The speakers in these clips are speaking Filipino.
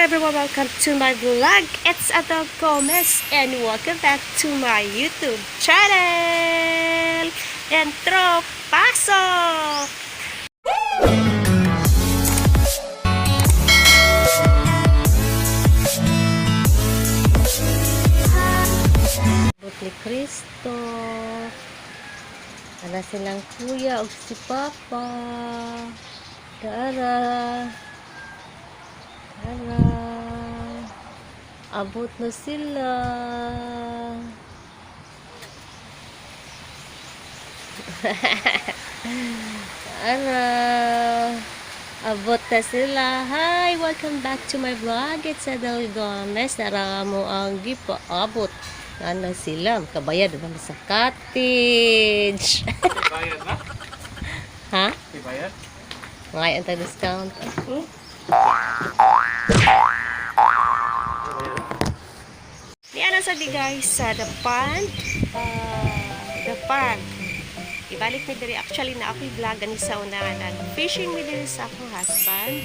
everyone, welcome to my vlog. It's Adele Gomez and welcome back to my YouTube channel. Intro, pasok! Abot ni Cristo. Wala silang kuya o si Papa. Tara. Abot na sila. Abot na sila. Hi! Welcome back to my vlog. It's Adele Gomez. Nara mo ang gipaabot. Ano sila? Kabayad naman sa cottage. Bayad na? Ha? Bayad? Ngayon tayo discount. Niana sa di guys sa depan ibalik mi diri actually na ako'y vlog ani sa unahan fishing mi diri sa akong husband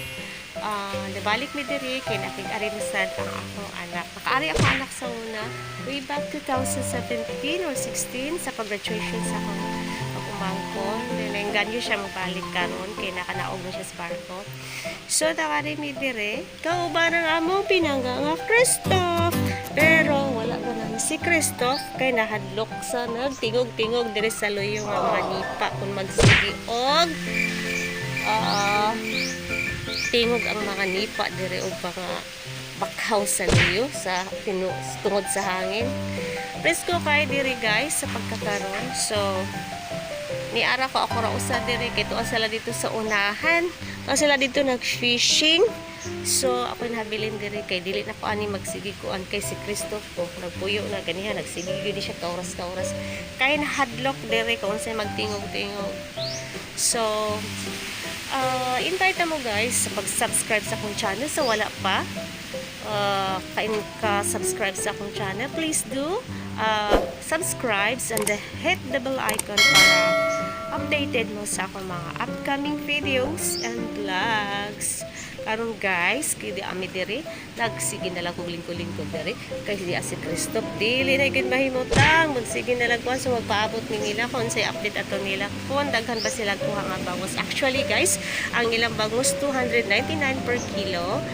nabalik mi diri kay nakig-ari mi sad ang akong anak nakaari ako anak sa una way back 2017 or 16 sa pag-graduation sa akong pag-umangkon nilenggan yun siya mabalik karon kay nakanaog na siya sa barko so nakari mi diri kauban ang among pinangga nga Christoph pero wala ko na si Christoph kay nahadlok sa nagtingog-tingog diri sa luyo nga mga nipa kung magsigi og tingog ang mga nipa diri og mga bakaw sa luyo sa tungod sa hangin. Presko kay diri guys sa pagkakaroon. So niara ko ako ra usa diri kay tuwa sila dito sa unahan. Tuwa sila dito nag-fishing. So ako nabilin diri kay dili na ko ani magsigi kuan kay si Christoph ko nagpuyo na ganiha nagsigi gyud siya kauras kay nahadlok diri kung unsay magtingog-tingog. So invite mo guys sa pag-subscribe sa akong channel so wala pa ka-subscribe sa akong channel please do subscribe and hit the bell icon para updated mo sa akong mga upcoming videos and vlogs. Karon guys, kay di ami diri, nagsige na lang kog lingkod-lingkod diri kay di si Christoph dili na gid mahimutang, magsige na lang kuan so magpaabot ni nila kung say update ato nila kung daghan ba sila kuha nga bangos. Actually guys, ang ilang bangos 299 per kilo.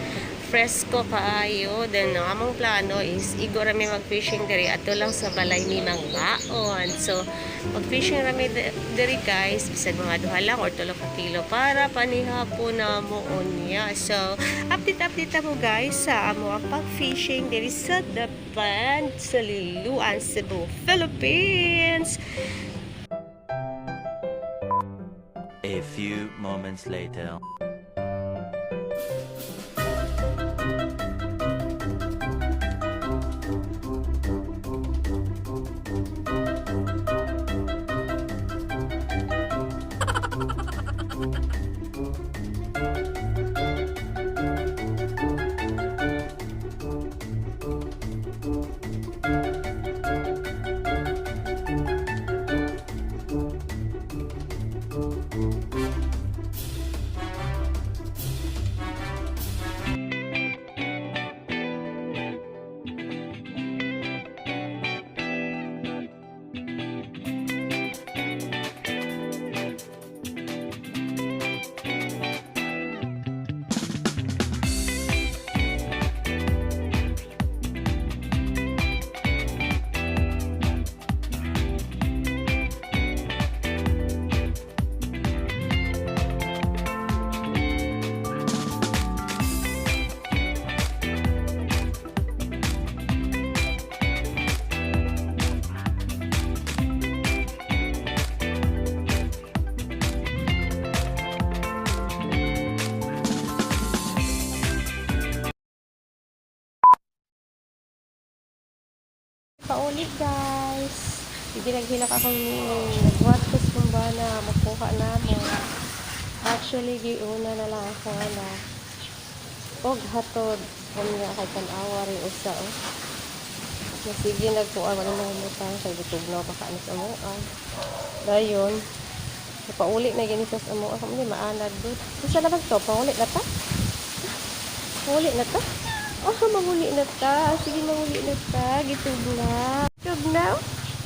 Fresco kaayo then among plano is igo rami mag-fishing diri ato lang sa balay ni Manggaon. So mag-fishing rami diri guys bisag mga duha lang or 3 ka kilo para panihapon na mo unya. So update mo guys sa amo ang pag-fishing diri sa Dapan sa Liloan, Cebu, Philippines. A few moments later. Paulit guys. Hindi naghilak akong nagbuhat ko sa kumbana. Makuha na mo. Actually, giuna na lang ako na. Og hatod. Kung nga kay tanawa rin usa. Sige, nagkuha. Wala na umutang. Kaya gitugnaw baka anis mo. Dayon. Paulit na ginisa sa mo. Ako hindi maanad doon. Isa na ba ito? Paulit na ta? Paulit na ta? Oh, manguli na ta. Sige, manguli na ta. Gitugnaw. Gitugnaw?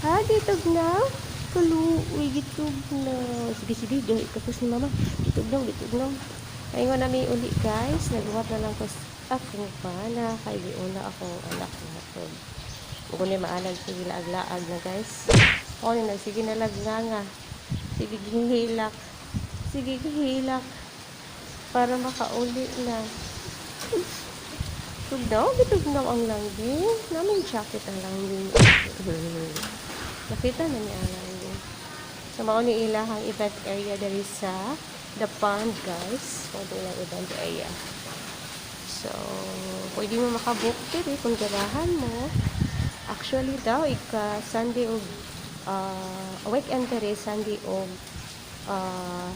Ha? Gitugnaw? Kaluoy, gitugnaw. Sige, sige. Tapos ni mama. Gitugnaw, gitugnaw. Ayun namin uli, guys. Nagbuhat na lang ko akong pana. Kaya una akong anak na ito. Kung ni maalag, sige, laag-laag na, guys. O, sige, nalagnanga. Sige, gihilak. Sige, gihilak. Para makauli na. Tugnaw, bitugnaw ang langging. Namin jacket ang langging. Nakita na niya ang langging. So, mao ni ilahang event area dari sa the pond, guys. Pwede lang event area. So, pwede mo makabook dito kung garahan mo. Actually daw, Sunday o weekend diri, Sunday o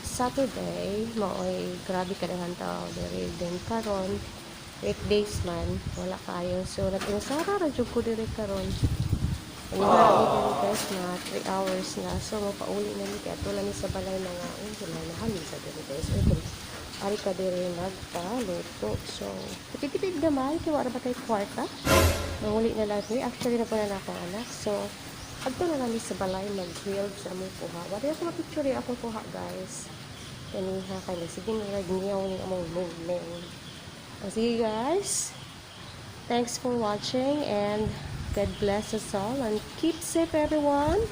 Saturday, maoy grabe kadahan tao diri din karon. Weekdays man, wala kayo. So, nag-insara ra jud ko diri karon. Ano na diri guys na 3 hours na. So, mapauli na ni kaya tulad ni sa balay na nga. Wala na hali sa diri guys. Ari ka diri nagpaluto. So, tipid-tipid naman. Kaya wala ba tayo kwarta? Manguli na lang ni. Actually, na po na akong anak. So, adto na lang sa balay mag-grilled sa among kuha. Wala ako mapicture akong kuha guys. Kaniha kayo. Sige na nagniyaw ni among movement. Sige guys. Thanks for watching and God bless us all and keep safe everyone.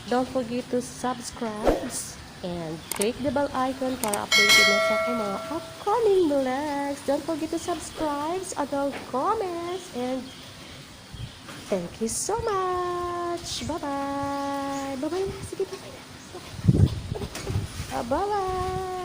Don't forget to subscribe and click the bell icon para updated na sa aking mga upcoming vlogs. Don't forget to subscribe, adult comments, and thank you so much. Bye-bye. Bye-bye. Sige, bye-bye. Bye-bye.